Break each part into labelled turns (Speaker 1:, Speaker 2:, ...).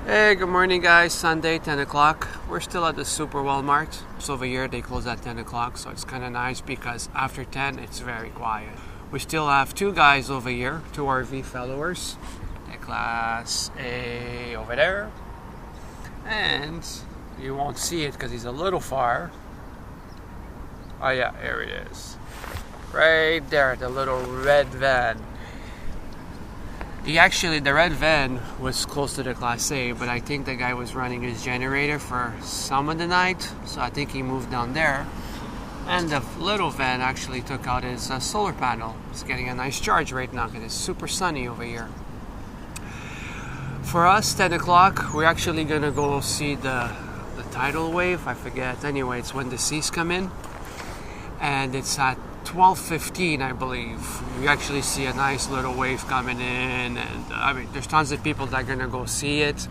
Speaker 1: Hey, good morning guys. Sunday, 10 o'clock. We're still at the Super Walmart. So over here they close at 10 o'clock, so it's kind of nice because after 10 it's very quiet. We still have two guys over here, two RV followers. The Class A over there. And you won't see it because he's a little far. Oh yeah, here it is. Right there, the little red van. The red van was close to the Class A, but I think the guy was running his generator for some of the night, so I think he moved down there. And the little van actually took out his solar panel. It's getting a nice charge right now because it's super sunny over here. For us, 10 o'clock, we're actually going to go see the tidal wave. I forget. Anyway, it's when the seas come in. And it's at 12:15, I believe. We actually see a nice little wave coming in, and there's tons of people that are gonna go see it.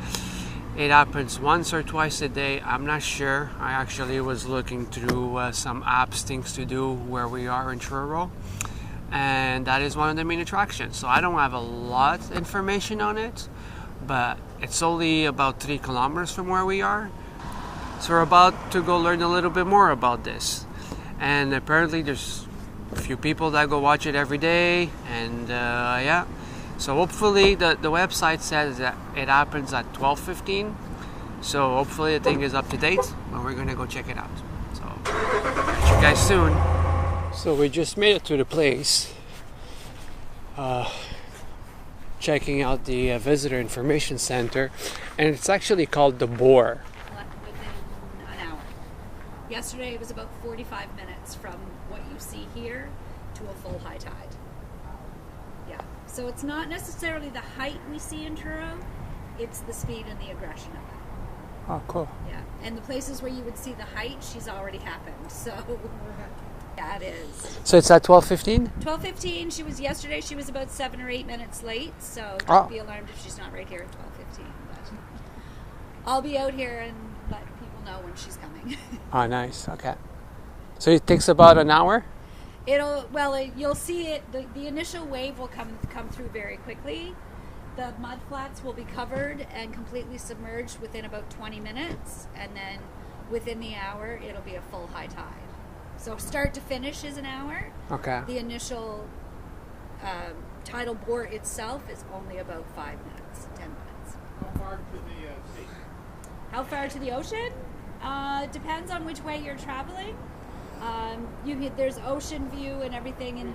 Speaker 1: It happens once or twice a day. I'm not sure. I actually was looking through some apps, things to do where we are in Truro, and that is one of the main attractions. So I don't have a lot of information on it, but it's only about 3 kilometers from where we are. So we're about to go learn a little bit more about this. And apparently there's a few people that go watch it every day, and yeah. So hopefully the website says that it happens at 12:15. So hopefully the thing is up to date, but we're gonna go check it out. So catch you guys soon. So we just made it to the place. Checking out the visitor information center, and it's actually called the Boar.
Speaker 2: Yesterday it was about 45 minutes from what you see here to a full high tide. Yeah, so it's not necessarily the height we see in Truro, it's the speed and the aggression of it.
Speaker 1: Oh, cool.
Speaker 2: Yeah, and the places where you would see the height, she's already happened, so yeah, it is.
Speaker 1: So it's at 12:15?
Speaker 2: 12:15, yesterday she was about 7 or 8 minutes late, so don't be alarmed if she's not right here at 12:15. But I'll be out here and let people know when she's coming.
Speaker 1: Oh, nice. Okay. So it takes about an hour?
Speaker 2: You'll see it. The initial wave will come through very quickly. The mud flats will be covered and completely submerged within about 20 minutes, and then within the hour it'll be a full high tide. So start to finish is an hour.
Speaker 1: Okay.
Speaker 2: The initial tidal bore itself is only about 5 minutes, 10 minutes.
Speaker 3: How far to the sea?
Speaker 2: How far to the ocean? Depends on which way you're traveling. There's ocean view and everything.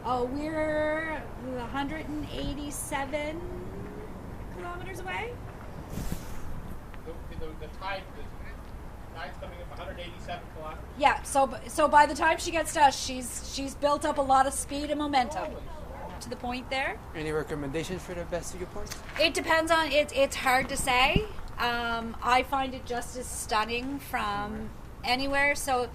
Speaker 2: We're 187 kilometers away.
Speaker 3: The tide's coming up 187 kilometers.
Speaker 2: Yeah. So by the time she gets to us, she's built up a lot of speed and momentum. To the point there.
Speaker 1: Any recommendations for the best viewpoints?
Speaker 2: It depends on it's hard to say. I find it just as stunning from anywhere. So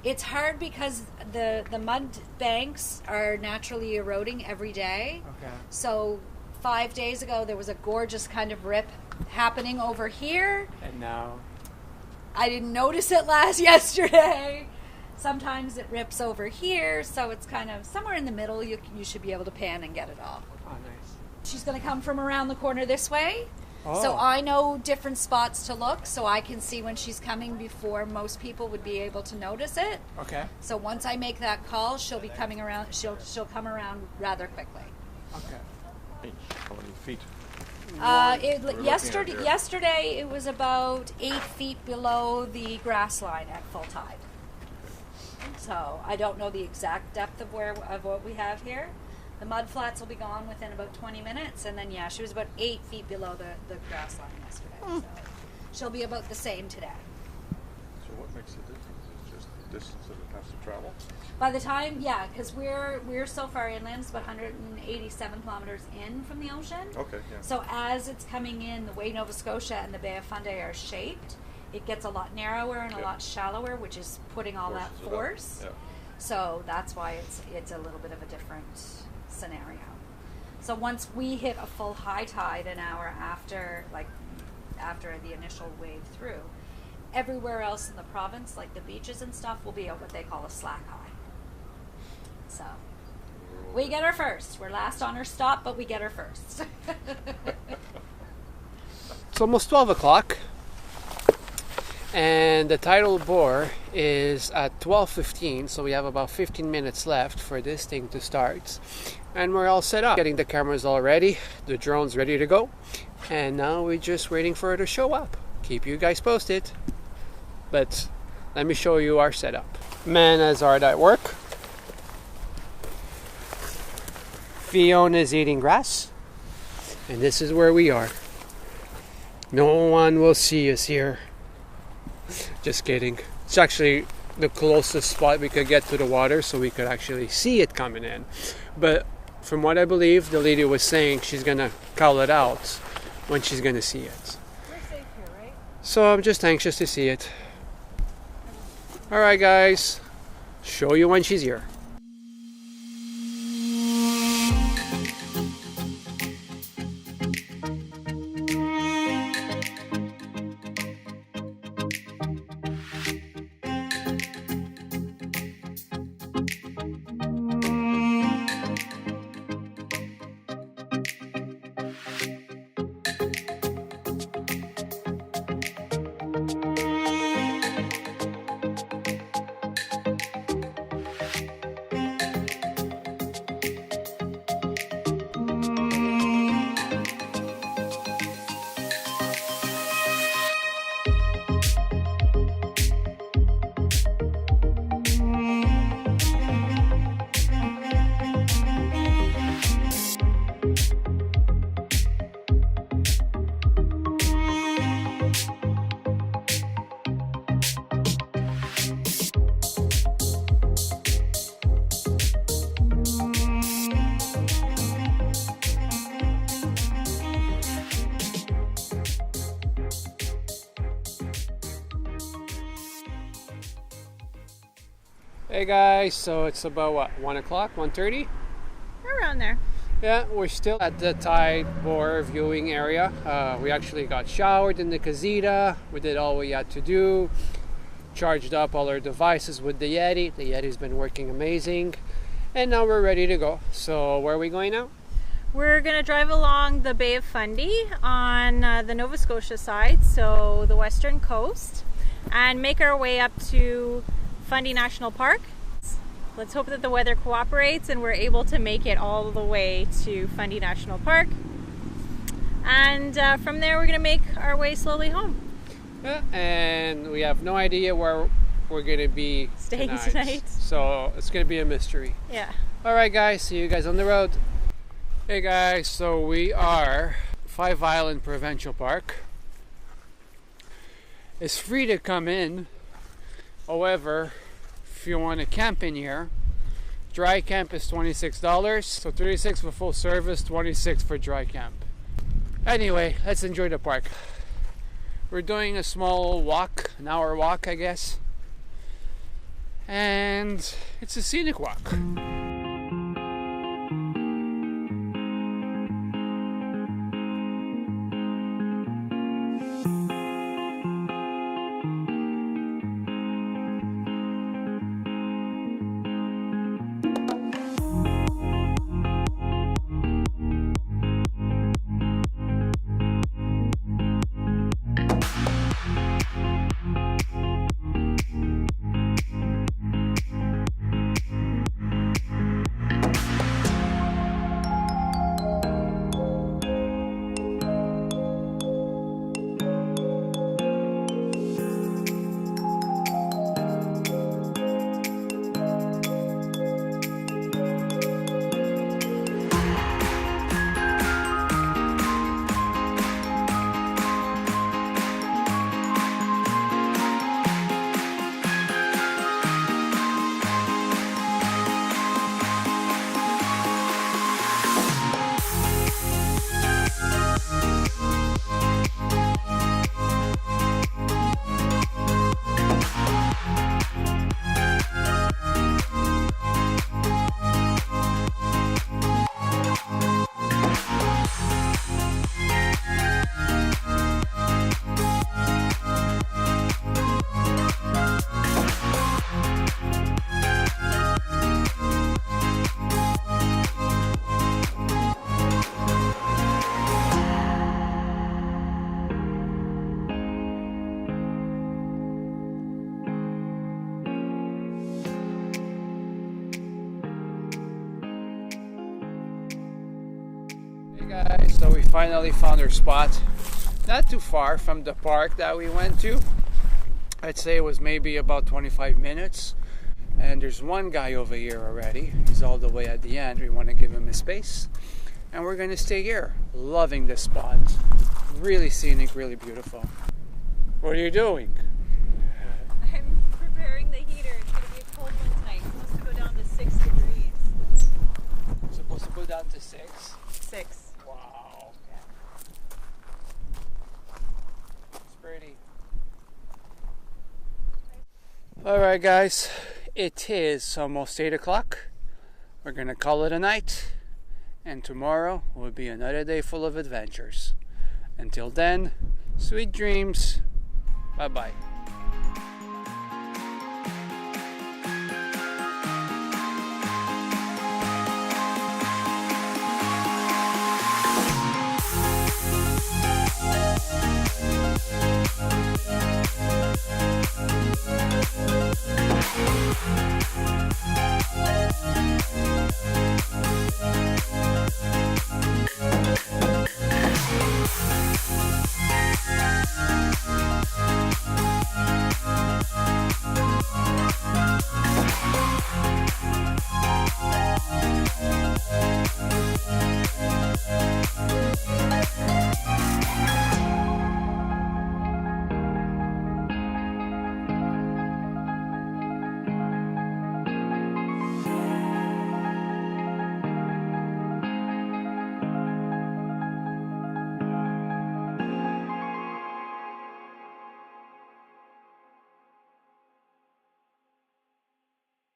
Speaker 2: it's hard because the mud banks are naturally eroding every day.
Speaker 1: Okay.
Speaker 2: So 5 days ago there was a gorgeous kind of rip happening over here.
Speaker 1: And now?
Speaker 2: I didn't notice it yesterday. Sometimes it rips over here, so it's kind of somewhere in the middle. You should be able to pan and get it all.
Speaker 1: Oh, nice.
Speaker 2: She's going to come from around the corner this way.
Speaker 1: Oh.
Speaker 2: So I know different spots to look, so I can see when she's coming before most people would be able to notice it.
Speaker 1: Okay.
Speaker 2: So once I make that call, she'll be coming around. She'll come around rather quickly.
Speaker 1: Okay.
Speaker 3: How many feet?
Speaker 2: Yesterday it was about 8 feet below the grass line at full tide. So I don't know the exact depth of what we have here. The mud flats will be gone within about 20 minutes, and then she was about 8 feet below the grass line yesterday. So she'll be about the same today.
Speaker 3: So what makes the difference? Is just the distance that it has to travel?
Speaker 2: By the time, because we're so far inland, it's about 187 kilometers in from the ocean.
Speaker 3: Okay, yeah.
Speaker 2: So as it's coming in, the way Nova Scotia and the Bay of Fundy are shaped, it gets a lot narrower and a lot shallower, which is putting all that force.
Speaker 3: Yeah.
Speaker 2: So that's why it's a little bit of a different scenario. So once we hit a full high tide an hour after the initial wave through, everywhere else in the province, like the beaches and stuff, will be at what they call a slack high. So we get her first. We're last on her stop, but we get her first.
Speaker 1: It's almost 12 o'clock. And the tidal bore is at 12:15, so we have about 15 minutes left for this thing to start. And we're all set up. Getting the cameras all ready, the drone's ready to go. And now we're just waiting for it to show up. Keep you guys posted. But let me show you our setup. Man is hard at work. Fiona is eating grass. And this is where we are. No one will see us here. Just kidding. It's actually the closest spot we could get to the water, so we could actually see it coming in. But from what I believe, the lady was saying she's gonna call it out when she's gonna see it.
Speaker 2: We're safe here, right?
Speaker 1: So I'm just anxious to see it. Alright guys, show you when she's here. Hey guys, so it's about what, 1 o'clock, 1:30?
Speaker 2: Around there.
Speaker 1: Yeah, we're still at the tide bore viewing area. We actually got showered in the casita. We did all we had to do. Charged up all our devices with the Yeti. The Yeti's been working amazing. And now we're ready to go. So where are we going now?
Speaker 4: We're going to drive along the Bay of Fundy on the Nova Scotia side, so the western coast, and make our way up to Fundy National Park. Let's hope that the weather cooperates and we're able to make it all the way to Fundy National Park. And from there we're going to make our way slowly home.
Speaker 1: Yeah, and we have no idea where we're going to be
Speaker 4: Staying tonight.
Speaker 1: So it's going to be a mystery.
Speaker 4: Yeah.
Speaker 1: Alright guys, see you guys on the road. Hey guys, so we are 5 Island Provincial Park. It's free to come in. However, if you want to camp in here, dry camp is $26. So $36 for full service, $26 for dry camp. Anyway, let's enjoy the park. We're doing a small walk, an hour walk I guess. And it's a scenic walk. finally found our spot. Not too far from the park that we went to. I'd say it was maybe about 25 minutes. And there's one guy over here already. He's all the way at the end. We want to give him his space. And we're going to stay here. Loving this spot. Really scenic, really beautiful. What are you doing?
Speaker 4: I'm preparing the heater. It's going to be a cold one tonight. It's supposed to go down to 6 degrees.
Speaker 1: It's supposed to go down to 6?
Speaker 4: 6.
Speaker 1: Wow. It's pretty. Alright guys, it is almost 8 o'clock. We're going to call it a night. And tomorrow will be another day full of adventures. Until then, sweet dreams. Bye-bye.